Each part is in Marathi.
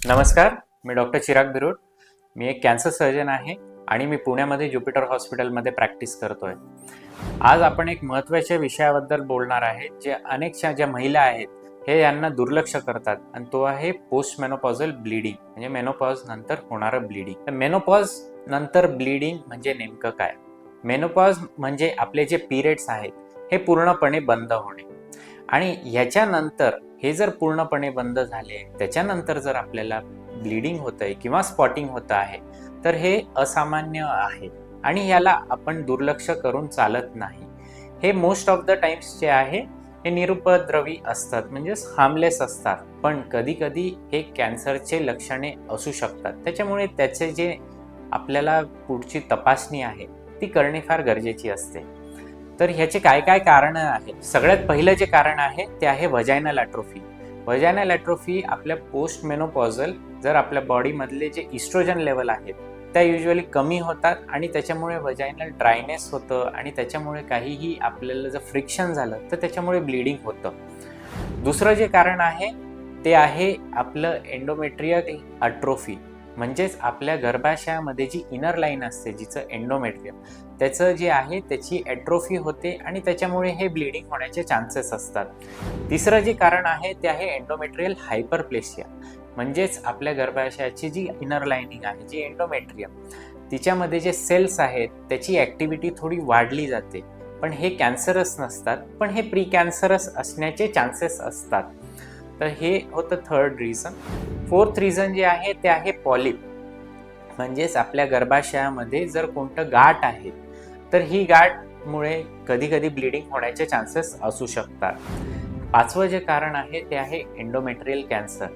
नमस्कार, मी डॉक्टर चिराग बिरोड. मी एक कॅन्सर सर्जन आहे आणि मी पुण्यामध्ये ज्युपिटर हॉस्पिटलमध्ये प्रॅक्टिस करतोय. आज आपण एक महत्त्वाच्या विषयाबद्दल बोलणार आहे, जे अनेकशा ज्या महिला आहेत हे यांना दुर्लक्ष करतात आणि तो आहे पोस्ट मेनोपॉझल ब्लीडिंग, म्हणजे मेनोपॉज नंतर होणारं ब्लीडिंग. तर मेनोपॉज नंतर ब्लीडिंग म्हणजे नेमकं काय? मेनोपॉज म्हणजे आपले जे पिरियड्स आहेत हे पूर्णपणे बंद होणे आणि ह्याच्यानंतर हे जर पूर्णपणे बंद झाले, त्याच्यानंतर जर आपल्याला ब्लीडिंग होतंय किंवा स्पॉटिंग होतं आहे, तर हे असामान्य आहे आणि याला आपण दुर्लक्ष करून चालत नाही. हे मोस्ट ऑफ द टाइम्स जे आहे हे निरुपद्रवी असतात, म्हणजे हार्मलेस असतात, पण कधी कधी हे कॅन्सरचे लक्षणे असू शकतात. त्याच्यामुळे त्याचे जे आपल्याला पुढची तपासणी आहे ती करणे फार गरजेची असते. तर ह्याचे काय काय कारणं आहेत? सगळ्यात पहिलं जे कारण आहे ते आहे व्हजायनल ॲट्रोफी. व्हजायनल ॲट्रोफी आपल्या पोस्ट मेनोपॉझल जर आपल्या बॉडीमधले जे इस्ट्रोजन लेवल आहेत त्या युजली कमी होतात आणि त्याच्यामुळे व्हजायनल ड्रायनेस होतं आणि त्याच्यामुळे काहीही आपल्याला जर फ्रिक्शन झालं तर त्याच्यामुळे ब्लीडिंग होतं. दुसरं जे कारण आहे ते आहे आपलं एंडोमेट्रियल ॲट्रोफी, म्हणजेच आपल्या गर्भाशयामध्ये जी इनर लाईन असते, जिचं एंडोमेट्रियम, त्याचं जे आहे त्याची ॲट्रोफी होते आणि त्याच्यामुळे हे ब्लीडिंग होण्याचे चान्सेस असतात. तिसरं जे कारण आहे ते आहे एंडोमेट्रियल हायपरप्लेशिया, म्हणजेच आपल्या गर्भाशयाची जी इनर लाईनिंग आहे, जी एंडोमेट्रियम, तिच्यामध्ये जे सेल्स आहेत त्याची ॲक्टिव्हिटी थोडी वाढली जाते. पण हे कॅन्सरस नसतात, पण हे प्री कॅन्सरस असण्याचे चान्सेस असतात. तर हे होतं थर्ड रिझन. फोर्थ रिझन जे आहे ते आहे पॉलिप, म्हणजेच आपल्या गर्भाशयामध्ये जर कोणतं गाठ आहे तर ही गाठमुळे कधी कधी ब्लीडिंग होण्याचे चान्सेस असू शकतात. पाचवं जे कारण आहे ते आहे endometrial cancer.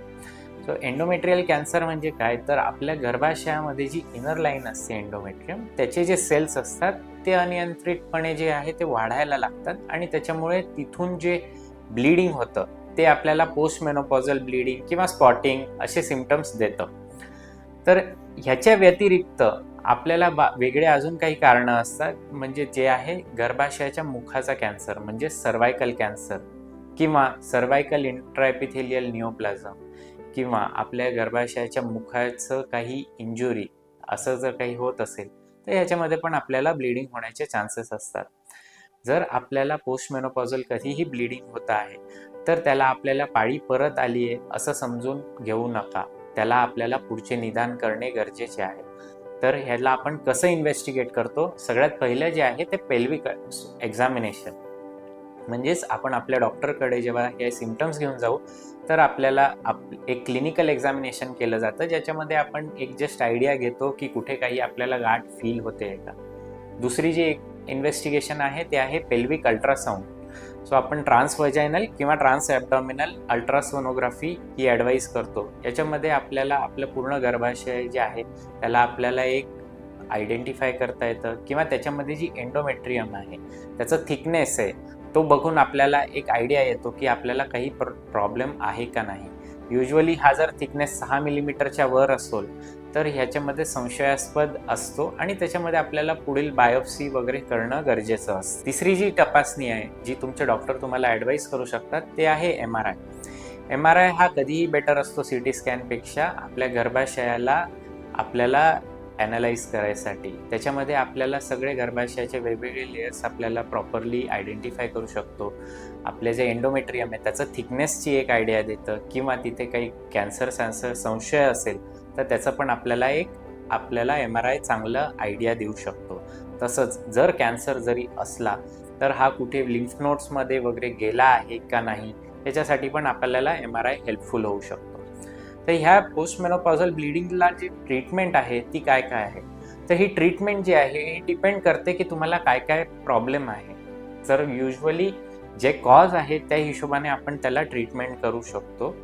So endometrial cancer म्हणजे काय, तर आपल्या गर्भाशयामध्ये जी इनर लाईन असते एंडोमेट्रियम, त्याचे जे सेल्स असतात ते अनियंत्रितपणे जे आहे ते वाढायला लागतात आणि त्याच्यामुळे तिथून जे ब्लीडिंग होतं ते आपल्याला पोस्ट मेनोपॉझल ब्लीडिंग किंवा स्पॉटिंग असे सिम्पटम्स देतं. तर ह्याच्या व्यतिरिक्त आपल्याला वेगळे अजून काही कारणं असतात, म्हणजे जे आहे गर्भाशयाच्या मुखाचा कॅन्सर, म्हणजे सर्वायकल कॅन्सर किंवा सर्वायकल इंट्राएपिथेलियल निओप्लाझम किंवा आपल्या गर्भाशयाच्या मुखाचं काही इंजुरी, असं जर काही होत असेल तर ह्याच्यामध्ये पण आपल्याला ब्लीडिंग होण्याचे चान्सेस असतात. जर आपल्याला पोस्ट मेनोपॉझल कधीही ब्लीडिंग होत आहे तर त्याला आपल्याला पाळी परत आली आहे असं समजून घेऊ नका. त्याला आपल्याला पुढचे निदान करणे गरजेचे आहे. तर ह्याला आपण कसं इन्व्हेस्टिगेट करतो? सगळ्यात पहिलं जे आहे ते पेल्विक एक्झामिनेशन, म्हणजेच आपण आपल्या डॉक्टरकडे जेव्हा हे सिम्पटम्स घेऊन जाऊ तर आपल्याला एक क्लिनिकल एक्झामिनेशन केलं जातं, ज्याच्यामध्ये आपण एक जस्ट आयडिया घेतो की कुठे काही आपल्याला गाठ फील होते आहे का. दुसरी जी एक इन्व्हेस्टिगेशन आहे ते आहे पेल्विक अल्ट्रासाऊंड. सो आपण ट्रान्सव्हजायनल किंवा ट्रान्स ॲब्डॉमिनल अल्ट्रासोनोग्राफी ही ॲडवाईस करतो. याच्यामध्ये आपल्याला आपलं पूर्ण गर्भाशय जे आहे त्याला आपल्याला एक आयडेंटिफाय करता येतं किंवा त्याच्यामध्ये जी एंडोमेट्रियम आहे त्याचं थिकनेस आहे तो बघून आपल्याला एक आयडिया येतो की आपल्याला काही प्रॉब्लेम आहे का नाही. युजली हा जर थिकनेस 6 मिलीमीटरच्या वर असेल तर ह्याच्यामध्ये संशयास्पद असतो आणि त्याच्यामध्ये आपल्याला पुढील बायोप्सी वगैरे करणं गरजेचं असतं. तिसरी जी तपासणी आहे जी तुमचे डॉक्टर तुम्हाला ॲडवाईस करू शकतात ते आहे MRI. MRI हा कधीही बेटर असतो CT स्कॅनपेक्षा आपल्या गर्भाशयाला आपल्याला ॲनालाइज करायसाठी. त्याच्यामध्ये आपल्याला सगळे गर्भाशयाचे वेगवेगळे लेयर्स आपल्याला प्रॉपरली आयडेंटिफाय करू शकतो. आपले जे एंडोमेट्रियम आहे त्याचं थिकनेसची एक आयडिया देतं किंवा तिथे काही कॅन्सर संशय असेल तर त्याचं पण आपल्याला MRI चांगलं आयडिया देऊ शकतो. तसंच जर कॅन्सर जरी असला तर हा कुठे लिम्फ नोड्समध्ये वगैरे गेला आहे का नाही याच्यासाठी पण आपल्याला MRI हेल्पफुल होऊ शकतो. तर ह्या पोस्ट मेनोपॉझल ब्लीडिंगला जी ट्रीटमेंट आहे ती काय काय आहे, तर ही ट्रीटमेंट जी आहे ही डिपेंड करते की तुम्हाला काय काय प्रॉब्लेम आहे. तर युजली जे कॉज आहे त्या हिशोबाने आपण त्याला ट्रीटमेंट करू शकतो.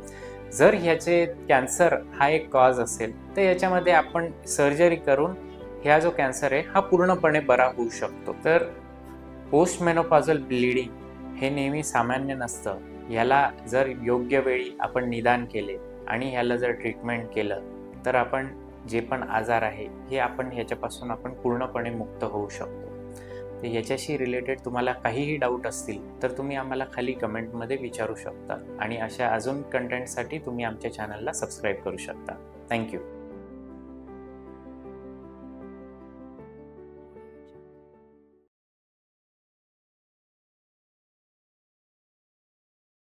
जर ह्याचे कॅन्सर हा एक कॉज असेल तर याच्यामध्ये आपण सर्जरी करून ह्या जो कॅन्सर आहे हा पूर्णपणे बरा होऊ शकतो. तर पोस्ट मेनोपॉझल ब्लीडिंग हे नेहमी सामान्य नसतं. याला जर योग्य वेळी आपण निदान केले आणि ह्याला जर ट्रीटमेंट केलं तर आपण जे पण आजार आहे हे आपण ह्याच्यापासून आपण पूर्णपणे मुक्त होऊ शकतो. तर याच्याशी रिलेटेड तुम्हाला काहीही डाऊट असतील तर तुम्ही आम्हाला खाली कमेंटमध्ये विचारू शकता आणि अशा अजून कंटेंटसाठी तुम्ही आमच्या चॅनलला सबस्क्राईब करू शकता. थँक्यू.